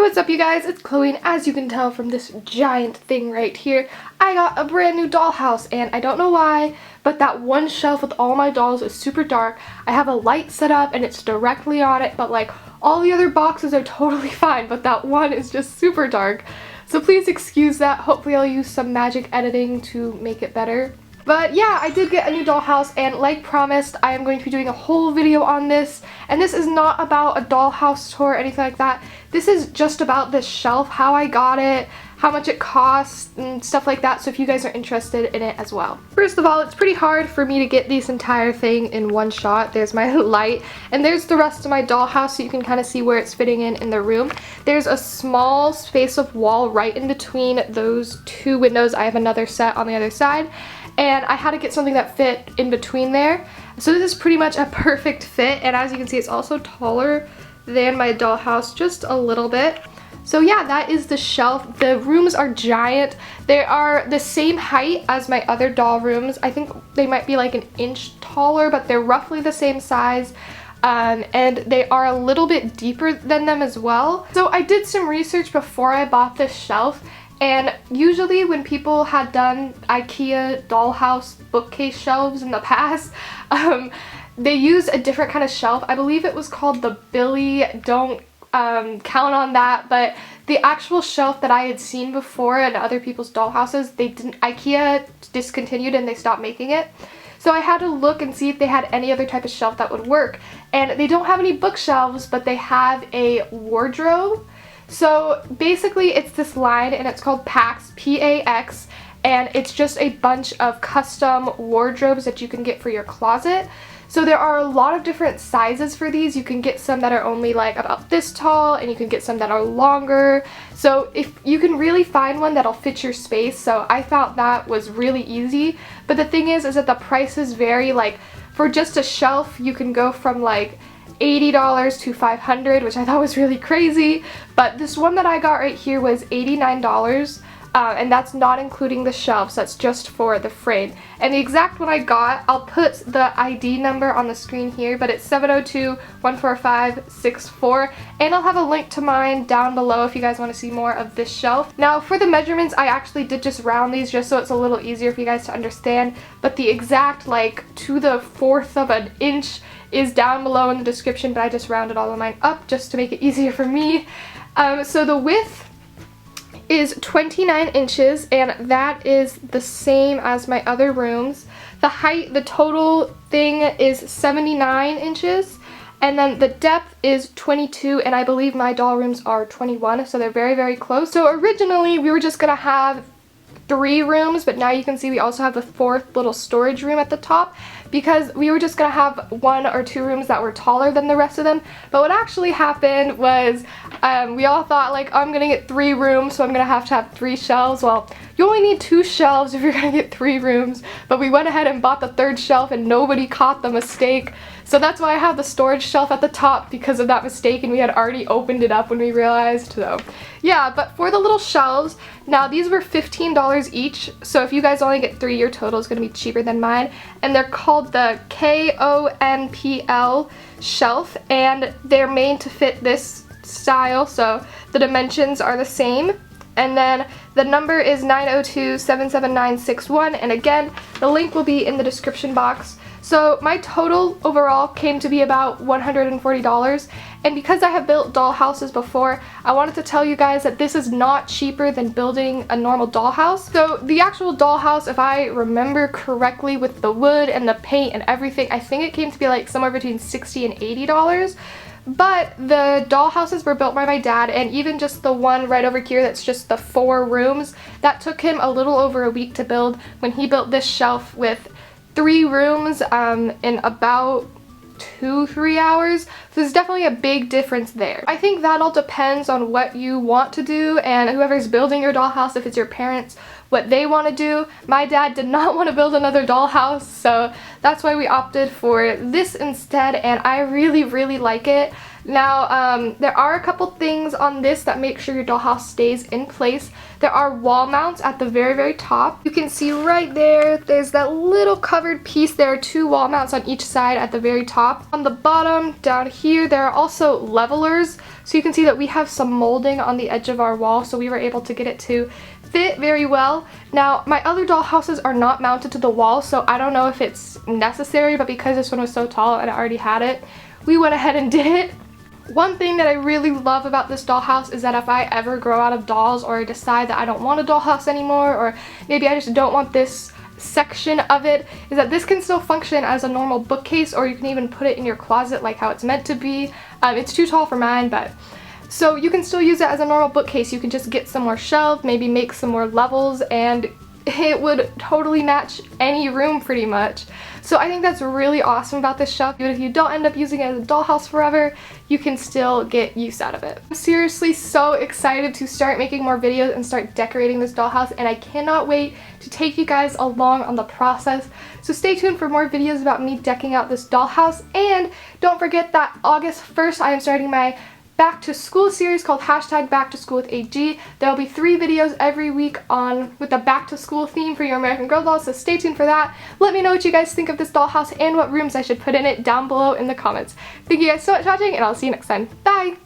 what's up you guys, it's Chloe, and as you can tell from this giant thing right here, I got a brand new dollhouse, and I don't know why, but that one shelf with all my dolls is super dark. I have a light set up and it's directly on it, but like all the other boxes are totally fine, but that one is just super dark. So please excuse that. Hopefully I'll use some magic editing to make it better. But yeah, I did get a new dollhouse, and like promised, I am going to be doing a whole video on this. And this is not about a dollhouse tour or anything like that. This is just about this shelf, how I got it, how much it costs, and stuff like that, so if you guys are interested in it as well. First of all, it's pretty hard for me to get this entire thing in one shot. There's my light, and there's the rest of my dollhouse, so you can kind of see where it's fitting in the room. There's a small space of wall right in between those two windows. I have another set on the other side, and I had to get something that fit in between there. So this is pretty much a perfect fit, and as you can see, it's also taller than my dollhouse just a little bit. So yeah, that is the shelf. The rooms are giant. They are the same height as my other doll rooms. I think they might be like an inch taller, but they're roughly the same size. And they are a little bit deeper than them as well. So I did some research before I bought this shelf, and usually when people had done IKEA dollhouse bookcase shelves in the past, they used a different kind of shelf. I believe it was called the Billy, don't count on that, but the actual shelf that I had seen before in other people's dollhouses, IKEA discontinued and they stopped making it. So I had to look and see if they had any other type of shelf that would work. And they don't have any bookshelves, but they have a wardrobe. So basically it's this line, and it's called PAX, P-A-X, and it's just a bunch of custom wardrobes that you can get for your closet. So there are a lot of different sizes for these. You can get some that are only like about this tall, and you can get some that are longer. So if you can really find one that'll fit your space, so I found that was really easy. But the thing is that the prices vary. Like for just a shelf, you can go from like $80 to $500, which I thought was really crazy. But this one that I got right here was $89. And that's not including the shelves, that's just for the frame. And the exact one I got, I'll put the ID number on the screen here, but it's 702-145-64, and I'll have a link to mine down below if you guys want to see more of this shelf. Now for the measurements, I actually did just round these just so it's a little easier for you guys to understand, but the exact like to the 1/4 of an inch is down below in the description, but I just rounded all of mine up just to make it easier for me. So the width is 29 inches, and that is the same as my other rooms. The height, the total thing is 79 inches, and then the depth is 22, and I believe my doll rooms are 21, so they're very, very close. So originally we were just gonna have 3 rooms, but now you can see we also have the 4th little storage room at the top, because we were just gonna have 1 or 2 rooms that were taller than the rest of them. But what actually happened was we all thought like, I'm gonna get 3 rooms, so I'm gonna have to have 3 shelves. Well, you only need 2 shelves if you're gonna get 3 rooms, but we went ahead and bought the 3rd shelf and nobody caught the mistake. So that's why I have the storage shelf at the top, because of that mistake, and we had already opened it up when we realized. So yeah, but for the little shelves, now these were $15 each, so if you guys only get 3, your total is going to be cheaper than mine. And they're called the KONPL shelf, and they're made to fit this style, so the dimensions are the same. And then the number is 902-77961, and again, the link will be in the description box. So my total overall came to be about $140, and because I have built doll houses before, I wanted to tell you guys that this is not cheaper than building a normal dollhouse. So the actual dollhouse, if I remember correctly, with the wood and the paint and everything, I think it came to be like somewhere between $60 and $80. But the doll houses were built by my dad, and even just the one right over here that's just the 4 rooms, that took him a little over a week to build, when he built this shelf with 3 rooms in about 2-3 hours. So there's definitely a big difference there. I think that all depends on what you want to do, and whoever's building your dollhouse, if it's your parents, what they want to do. My dad did not want to build another dollhouse, so that's why we opted for this instead, and I really, really like it. Now, there are a couple things on this that make sure your dollhouse stays in place. There are wall mounts at the very, very top. You can see right there, there's that little covered piece. There are 2 wall mounts on each side at the very top. On the bottom, down here, there are also levelers. So you can see that we have some molding on the edge of our wall, so we were able to get it to fit very well. Now, my other dollhouses are not mounted to the wall, so I don't know if it's necessary, but because this one was so tall and I already had it, we went ahead and did it. One thing that I really love about this dollhouse is that if I ever grow out of dolls or decide that I don't want a dollhouse anymore, or maybe I just don't want this section of it, is that this can still function as a normal bookcase, or you can even put it in your closet like how it's meant to be. It's too tall for mine, but so you can still use it as a normal bookcase. You can just get some more shelves, maybe make some more levels, and it would totally match any room pretty much. So I think that's really awesome about this shelf. Even if you don't end up using it as a dollhouse forever, you can still get use out of it. I'm seriously so excited to start making more videos and start decorating this dollhouse, and I cannot wait to take you guys along on the process. So stay tuned for more videos about me decking out this dollhouse, and don't forget that August 1st I am starting my back to school series called #BackToSchoolWithAG. There will be 3 videos every week with the back to school theme for your American Girl dolls, so stay tuned for that. Let me know what you guys think of this dollhouse and what rooms I should put in it down below in the comments. Thank you guys so much for watching, and I'll see you next time. Bye!